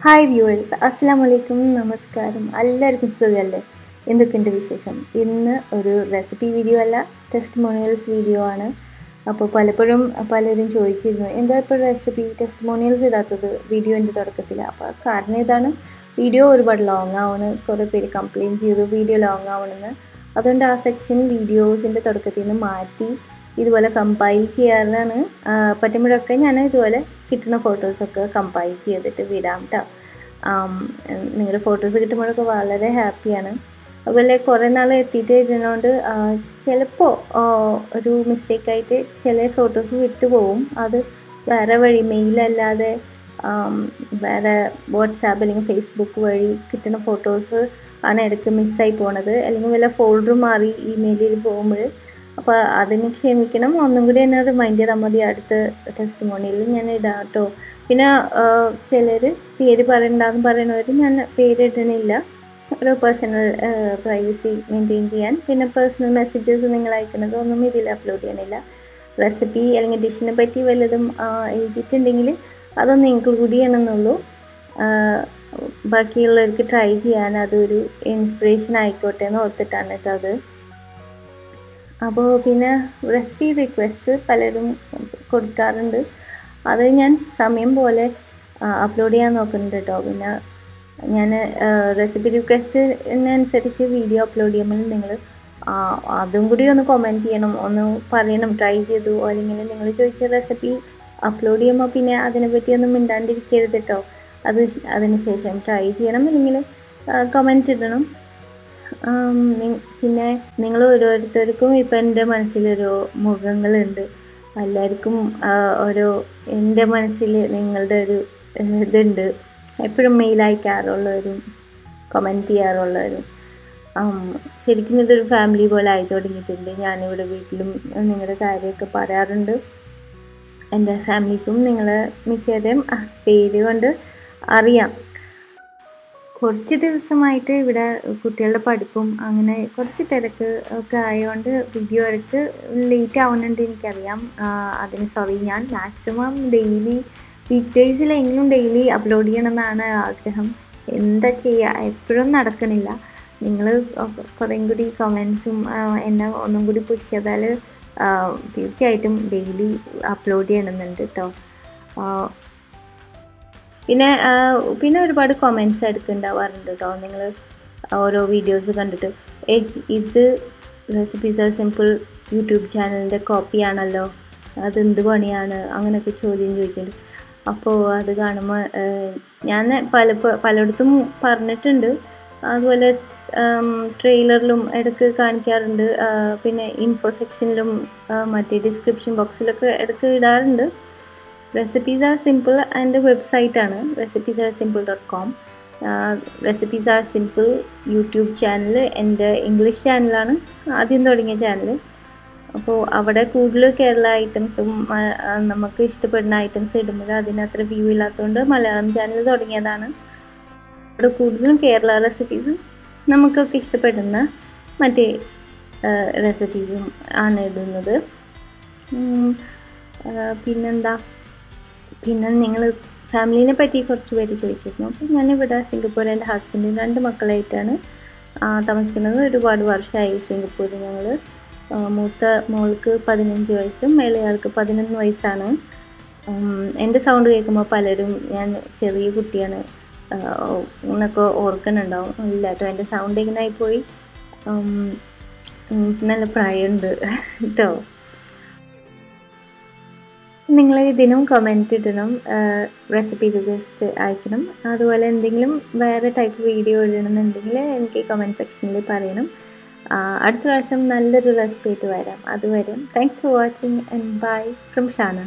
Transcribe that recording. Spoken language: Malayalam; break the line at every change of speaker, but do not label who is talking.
ഹായ് വ്യൂവേഴ്സ്, അസ്സലാമു അലൈക്കും, നമസ്കാരം. എല്ലാവർക്കും സുഖമല്ലേ? എന്തൊക്കെയുണ്ട് വിശേഷം? ഇന്ന് ഒരു റെസിപ്പി വീഡിയോ അല്ല, ടെസ്റ്റിമോണിയൽസ് വീഡിയോ ആണ്. അപ്പോൾ പലരും ചോദിച്ചിരുന്നു, എന്താ ഇപ്പോൾ റെസിപ്പി ടെസ്റ്റിമോണിയൽസ് ഇടാത്തത് വീഡിയോൻ്റെ തുടക്കത്തിൽ? അപ്പോൾ കാരണം ഇതാണ്, വീഡിയോ ഒരുപാട് ലോങ് ആവണം. കുറേ പേര് കംപ്ലയിൻറ്റ് ചെയ്തു വീഡിയോ ലോങ് ആവണമെന്ന്. അതുകൊണ്ട് ആ സെക്ഷൻ വീഡിയോസിൻ്റെ തുടക്കത്തിൽ നിന്ന് മാറ്റി ഇതുപോലെ കമ്പൈൽ ചെയ്യാറാണ്. പറ്റുമ്പോഴൊക്കെ ഞാൻ ഇതുപോലെ കിട്ടുന്ന ഫോട്ടോസൊക്കെ കമ്പൈൽ ചെയ്തിട്ട് വിടാം കേട്ടോ. നിങ്ങളുടെ ഫോട്ടോസ് കിട്ടുമ്പോഴൊക്കെ വളരെ ഹാപ്പിയാണ്. അതുപോലെ കുറേ നാൾ എത്തിയിട്ട് ഇരുന്നതുകൊണ്ട് ചിലപ്പോൾ ഒരു മിസ്റ്റേക്കായിട്ട് ചില ഫോട്ടോസ് വിട്ടുപോകും. അത് വേറെ വഴി മെയിലല്ലാതെ വേറെ വാട്സാപ്പ് അല്ലെങ്കിൽ ഫേസ്ബുക്ക് വഴി കിട്ടുന്ന ഫോട്ടോസ് ആണ് ഇടയ്ക്ക് മിസ്സായി പോണത്. അല്ലെങ്കിൽ വല്ല ഫോൾഡർ മാറി ഇമെയിലിൽ പോകുമ്പോൾ അപ്പോൾ അതിന് ക്ഷമിക്കണം. ഒന്നും കൂടി എന്നെ റിമൈൻഡ് ചെയ്താൽ മതി. അടുത്ത ടെസ്റ്റിമോണിയിൽ ഞാൻ ഇടാം കേട്ടോ. പിന്നെ ചിലർ പേര് പറയണ്ടെന്ന് പറയുന്നവർ ഞാൻ പേരിടണില്ല, ഒരു പേഴ്സണൽ പ്രൈവസി മെയിൻറ്റെയിൻ ചെയ്യാൻ. പിന്നെ പേഴ്സണൽ മെസ്സേജസ് നിങ്ങൾ അയക്കുന്നത് ഒന്നും ഇതിൽ അപ്ലോഡ് ചെയ്യണില്ല. റെസിപ്പി അല്ലെങ്കിൽ ഡിഷിനെ പറ്റി വല്ലതും എഴുതിയിട്ടുണ്ടെങ്കിൽ അതൊന്ന് ഇൻക്ലൂഡ് ചെയ്യണമെന്നുള്ളൂ. ബാക്കിയുള്ളവർക്ക് ട്രൈ ചെയ്യാൻ അതൊരു ഇൻസ്പിറേഷൻ ആയിക്കോട്ടെ എന്ന് ഓർത്തിട്ടാണ് കേട്ടോ അത്. അപ്പോൾ പിന്നെ റെസിപ്പി റിക്വസ്റ്റ് പലരും കൊടുക്കാറുണ്ട്. അത് ഞാൻ സമയം പോലെ അപ്ലോഡ് ചെയ്യാൻ നോക്കുന്നുണ്ട് കേട്ടോ. പിന്നെ ഞാൻ റെസിപ്പി റിക്വസ്റ്റിനനുസരിച്ച് വീഡിയോ അപ്ലോഡ് ചെയ്യുമ്പോൾ നിങ്ങൾ അതും കൂടി ഒന്ന് കമൻറ്റ് ചെയ്യണം, ഒന്ന് പറയണം ട്രൈ ചെയ്തു, അല്ലെങ്കിൽ നിങ്ങൾ ചോദിച്ച റെസിപ്പി അപ്ലോഡ് ചെയ്യുമ്പോൾ പിന്നെ അതിനെപ്പറ്റി ഒന്നും മിണ്ടാണ്ടിരിക്കരുത് കേട്ടോ. അതിനുശേഷം ട്രൈ ചെയ്യണം, അല്ലെങ്കിൽ കമൻറ്റ് ഇടണം. പിന്നെ നിങ്ങൾ ഓരോരുത്തർക്കും ഇപ്പം എൻ്റെ മനസ്സിലൊരു മുഖങ്ങളുണ്ട്. എല്ലാവർക്കും എൻ്റെ മനസ്സിൽ നിങ്ങളുടെ ഒരു ഇതുണ്ട്. എപ്പോഴും മെയിൽ അയക്കാറുള്ളവരും കമൻറ്റ് ചെയ്യാറുള്ളവരും. ശരിക്കും ഇതൊരു ഫാമിലി പോലെ ആയി തുടങ്ങിയിട്ടുണ്ട്. ഞാനിവിടെ വീട്ടിലും നിങ്ങളുടെ കാര്യമൊക്കെ പറയാറുണ്ട്. എൻ്റെ ഫാമിലിക്കും നിങ്ങളെ മിക്കവരെയും പേര് കൊണ്ട് അറിയാം. കുറച്ച് ദിവസമായിട്ട് ഇവിടെ കുട്ടികളുടെ പഠിപ്പും അങ്ങനെ കുറച്ച് തിരക്ക് ഒക്കെ ആയതുകൊണ്ട് വീഡിയോ എടുത്ത് ലേറ്റ് ആവുന്നുണ്ട്, എനിക്കറിയാം. അതിന് സോറി. ഞാൻ മാക്സിമം ഡെയിലി വീക്ക് ഡേയ്സിലെങ്കിലും ഡെയിലി അപ്ലോഡ് ചെയ്യണമെന്നാണ് ആഗ്രഹം. എന്താ ചെയ്യുക, എപ്പോഴും നടക്കണില്ല. നിങ്ങൾ കുറേയും കൂടി കമൻസും എന്നെ ഒന്നും കൂടി പുഷ് ചെയ്താൽ തീർച്ചയായിട്ടും ഡെയിലി അപ്ലോഡ് ചെയ്യണമെന്നുണ്ട് കേട്ടോ. പിന്നെ ഒരുപാട് കമൻറ്റ്സ് എടുക്കുന്നുണ്ടാവാറുണ്ട് കേട്ടോ. നിങ്ങൾ ഓരോ വീഡിയോസ് കണ്ടിട്ട് ഇത് റെസിപ്പീസ് ആർ സിമ്പിൾ യൂട്യൂബ് ചാനലിൻ്റെ കോപ്പിയാണല്ലോ, അതെന്ത് പണിയാണ്, അങ്ങനെയൊക്കെ ചോദ്യം ചോദിച്ചിട്ടുണ്ട്. അപ്പോൾ അത് കാണുമ്പോൾ ഞാൻ പലയിടത്തും പറഞ്ഞിട്ടുണ്ട്. അതുപോലെ ട്രെയിലറിലും ഇടയ്ക്ക് കാണിക്കാറുണ്ട്. പിന്നെ ഇൻഫോ സെക്ഷനിലും മറ്റേ ഡിസ്ക്രിപ്ഷൻ ബോക്സിലൊക്കെ ഇടയ്ക്ക് ഇടാറുണ്ട്. റെസിപ്പീസ് ആർ സിമ്പിൾ എൻ്റെ വെബ്സൈറ്റാണ് recipesarsimple.com. Recipes are simple YouTube channel എൻ്റെ ഇംഗ്ലീഷ് ചാനലാണ് ആദ്യം തുടങ്ങിയ ചാനൽ. അപ്പോൾ അവിടെ കൂടുതൽ കേരള ഐറ്റംസും നമുക്ക് ഇഷ്ടപ്പെടുന്ന ഐറ്റംസ് ഇടുമ്പോൾ അതിനത്ര വ്യൂ ഇല്ലാത്തതുകൊണ്ട് മലയാളം ചാനൽ തുടങ്ങിയതാണ്. അവിടെ കൂടുതലും കേരള റെസിപ്പീസും നമുക്കൊക്കെ ഇഷ്ടപ്പെടുന്ന മറ്റേ റെസിപ്പീസും ആണ് ഇടുന്നത്. പിന്നെ നിങ്ങൾ ഫാമിലീനെ പറ്റി കുറച്ച് പേര് ചോദിച്ചിരുന്നു. അപ്പോൾ ഞാനിവിടെ സിംഗപ്പൂർ എൻ്റെ ഹസ്ബൻഡും 2 മക്കളായിട്ടാണ് താമസിക്കുന്നത്. ഒരുപാട് വർഷമായി സിംഗപ്പൂരിൽ. ഞങ്ങൾ മൂത്ത മോൾക്ക് 15 വയസ്സും ഇളയാൾക്ക് 11 വയസ്സാണ്. എൻ്റെ സൗണ്ട് കേൾക്കുമ്പോൾ പലരും ഞാൻ ചെറിയ കുട്ടിയാണ് എന്നൊക്കെ ഓർക്കുന്നുണ്ടാവും. ഇല്ല കേട്ടോ, എൻ്റെ സൗണ്ട് ഇങ്ങനെ ആയിപ്പോയി. നല്ല പ്രായമുണ്ട് കേട്ടോ. നിങ്ങൾ ഇതിനും കമൻറ്റ് ഇടണം, റെസിപ്പി റിക്വസ്റ്റ് അയക്കണം. അതുപോലെ എന്തെങ്കിലും വേറെ ടൈപ്പ് വീഡിയോ ഇടണമെന്നുണ്ടെങ്കിൽ എനിക്ക് കമൻറ്റ് സെക്ഷനിൽ പറയണം. അടുത്ത പ്രാവശ്യം നല്ലൊരു റെസിപ്പി ആയിട്ട് വരാം. അതുവരെ thanks for watching and bye from Shana.